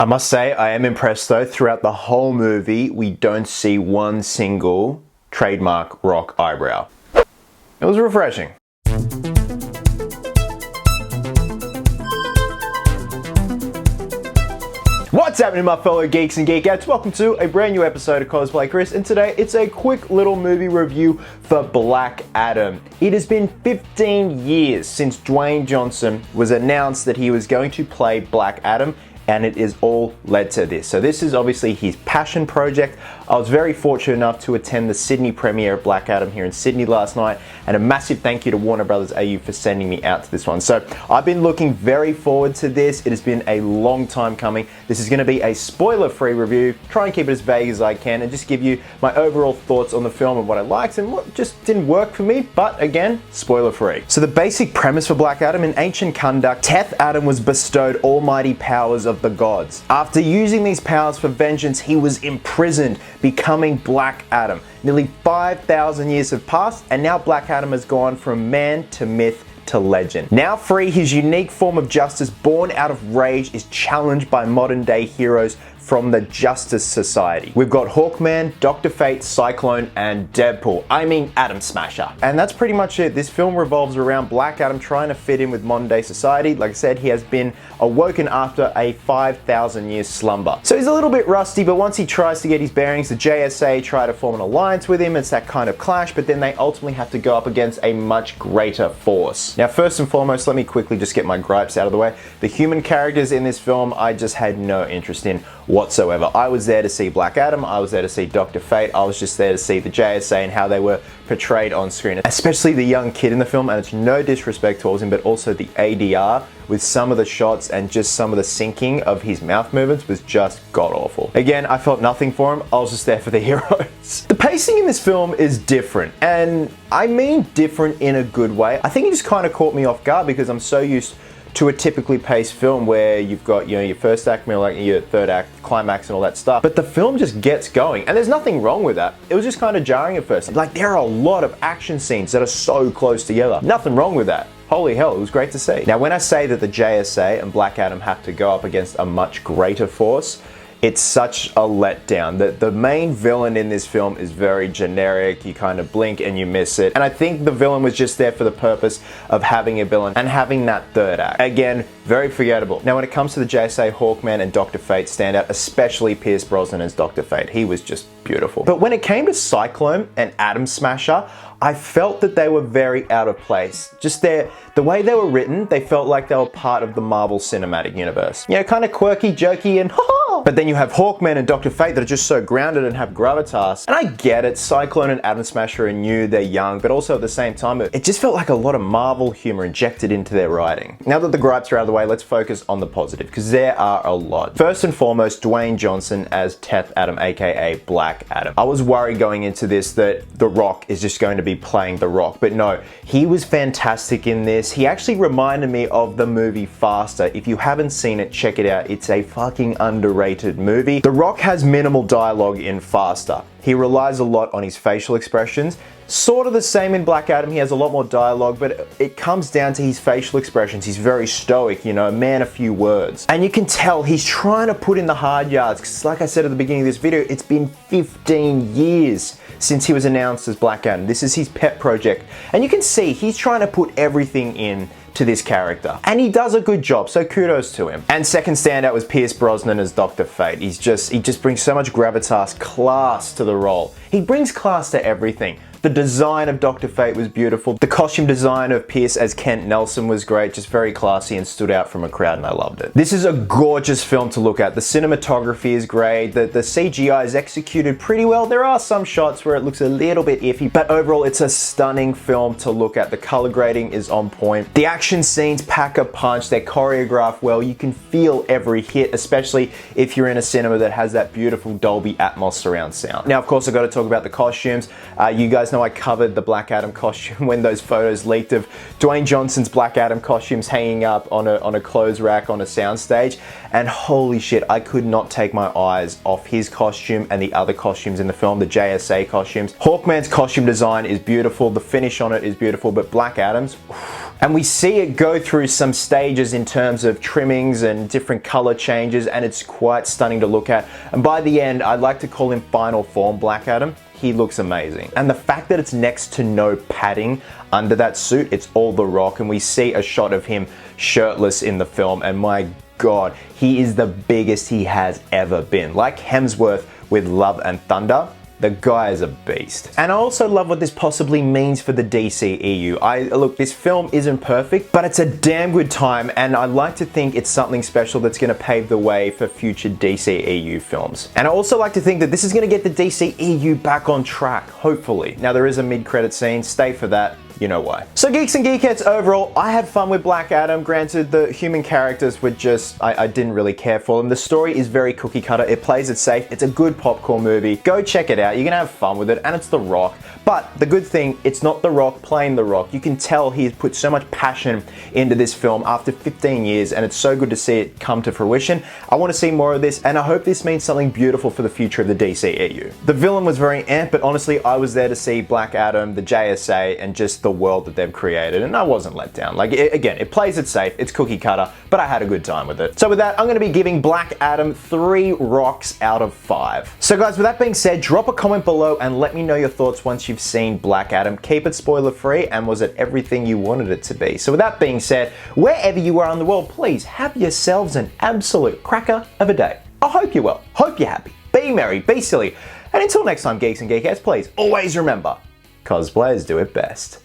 I must say, I am impressed though. Throughout the whole movie, we don't see one single trademark rock eyebrow. It was refreshing. What's happening, my fellow geeks and geekettes? Welcome to a brand new episode of Cosplay Chris, and today it's a quick little movie review for Black Adam. It has been 15 years since Dwayne Johnson was announced that he was going to play Black Adam, and it is all led to this. So this is obviously his passion project. I was very fortunate enough to attend the Sydney premiere of Black Adam here in Sydney last night, and a massive thank you to Warner Brothers AU for sending me out to this one. So I've been looking very forward to this. It has been a long time coming. This is gonna be a spoiler-free review. Try and keep it as vague as I can and just give you my overall thoughts on the film and what I liked and what just didn't work for me, but again, spoiler-free. So the basic premise for Black Adam: in ancient Kahndaq, Teth Adam was bestowed almighty powers of the gods. After using these powers for vengeance, he was imprisoned, becoming Black Adam. Nearly 5,000 years have passed, and now Black Adam has gone from man to myth to legend. Now free, his unique form of justice, born out of rage, is challenged by modern day heroes from the Justice Society. We've got Hawkman, Dr. Fate, Cyclone, and Deadpool. I mean Atom Smasher. And that's pretty much it. This film revolves around Black Adam trying to fit in with modern day society. Like I said, he has been awoken after a 5,000 year slumber. So he's a little bit rusty, but once he tries to get his bearings, the JSA try to form an alliance with him. It's that kind of clash, but then they ultimately have to go up against a much greater force. Now, first and foremost, let me quickly just get my gripes out of the way. The human characters in this film, I just had no interest in whatsoever. I was there to see Black Adam, I was there to see Dr. Fate, I was just there to see the JSA and how they were portrayed on screen. Especially the young kid in the film, and it's no disrespect towards him, but also the ADR with some of the shots and just some of the syncing of his mouth movements was just god-awful. Again, I felt nothing for him, I was just there for the heroes. The pacing in this film is different, and I mean different in a good way. I think it just kind of caught me off guard because I'm so used to a typically paced film where you've got, your first act, like your third act, climax and all that stuff. But the film just gets going, and there's nothing wrong with that. It was just kind of jarring at first. Like, there are a lot of action scenes that are so close together. Nothing wrong with that. Holy hell, it was great to see. Now, when I say that the JSA and Black Adam have to go up against a much greater force, it's such a letdown. The main villain in this film is very generic. You kind of blink and you miss it. And I think the villain was just there for the purpose of having a villain and having that third act. Again, very forgettable. Now, when it comes to the JSA, Hawkman and Dr. Fate stand out, especially Pierce Brosnan as Dr. Fate. He was just beautiful. But when it came to Cyclone and Atom Smasher, I felt that they were very out of place. Just the way they were written, they felt like they were part of the Marvel Cinematic Universe. You know, kind of quirky, jokey, and ha-ha! But then you have Hawkman and Dr. Fate that are just so grounded and have gravitas. And I get it, Cyclone and Atom Smasher are new, they're young, but also at the same time, it just felt like a lot of Marvel humor injected into their writing. Now that the gripes are out of the way, let's focus on the positive, because there are a lot. First and foremost, Dwayne Johnson as Teth Adam, aka Black Adam. I was worried going into this that The Rock is just going to be playing The Rock, but no, he was fantastic in this. He actually reminded me of the movie Faster. If you haven't seen it, check it out. It's a fucking underrated movie. The Rock has minimal dialogue in Faster. He relies a lot on his facial expressions. Sort of the same in Black Adam, he has a lot more dialogue, but it comes down to his facial expressions. He's very stoic, you know, man, a few words. And you can tell he's trying to put in the hard yards, because like I said at the beginning of this video, it's been 15 years since he was announced as Black Adam. This is his pet project. And you can see he's trying to put everything in to this character. And he does a good job, so kudos to him. And second standout was Pierce Brosnan as Dr. Fate. He just brings so much gravitas, class to the role. He brings class to everything. The design of Dr. Fate was beautiful. The costume design of Pierce as Kent Nelson was great, just very classy and stood out from a crowd, and I loved it. This is a gorgeous film to look at. The cinematography is great. The CGI is executed pretty well. There are some shots where it looks a little bit iffy, but overall it's a stunning film to look at. The color grading is on point. The action scenes pack a punch. They're choreographed well. You can feel every hit, especially if you're in a cinema that has that beautiful Dolby Atmos surround sound. Now, of course, I've got to talk about the costumes. You guys know I covered the Black Adam costume when those photos leaked of Dwayne Johnson's Black Adam costumes hanging up on a clothes rack on a soundstage, and holy shit, I could not take my eyes off his costume and the other costumes in the film, the JSA costumes. Hawkman's costume design is beautiful, the finish on it is beautiful, but Black Adam's, And we see it go through some stages in terms of trimmings and different color changes, and it's quite stunning to look at. And by the end, I'd like to call him final form Black Adam. He looks amazing. And the fact that it's next to no padding under that suit, it's all The Rock, and we see a shot of him shirtless in the film, and my God, he is the biggest he has ever been. Like Hemsworth with Love and Thunder, the guy is a beast. And I also love what this possibly means for the DCEU. Look, this film isn't perfect, but it's a damn good time, and I like to think it's something special that's gonna pave the way for future DCEU films. And I also like to think that this is gonna get the DCEU back on track, hopefully. Now there is a mid-credit scene, stay for that. You know why. So Geeks and Geekettes, overall, I had fun with Black Adam. Granted, the human characters were just, I didn't really care for them. The story is very cookie cutter. It plays it safe. It's a good popcorn movie. Go check it out. You're gonna have fun with it, and it's The Rock. But the good thing, it's not The Rock playing The Rock. You can tell he's put so much passion into this film after 15 years, and it's so good to see it come to fruition. I want to see more of this, and I hope this means something beautiful for the future of the DCEU. The villain was very but honestly, I was there to see Black Adam, the JSA, and just the world that they've created, and I wasn't let down. Like, again, it plays it safe, it's cookie cutter, but I had a good time with it. So with that, I'm going to be giving Black Adam 3 rocks out of 5. So guys, with that being said, drop a comment below and let me know your thoughts once you've seen Black Adam. Keep it spoiler free, and was it everything you wanted it to be? So with that being said, wherever you are in the world, please have yourselves an absolute cracker of a day. I hope you're well, hope you're happy, be merry, be silly, and until next time, Geeks and Geekettes, please always remember, cosplayers do it best.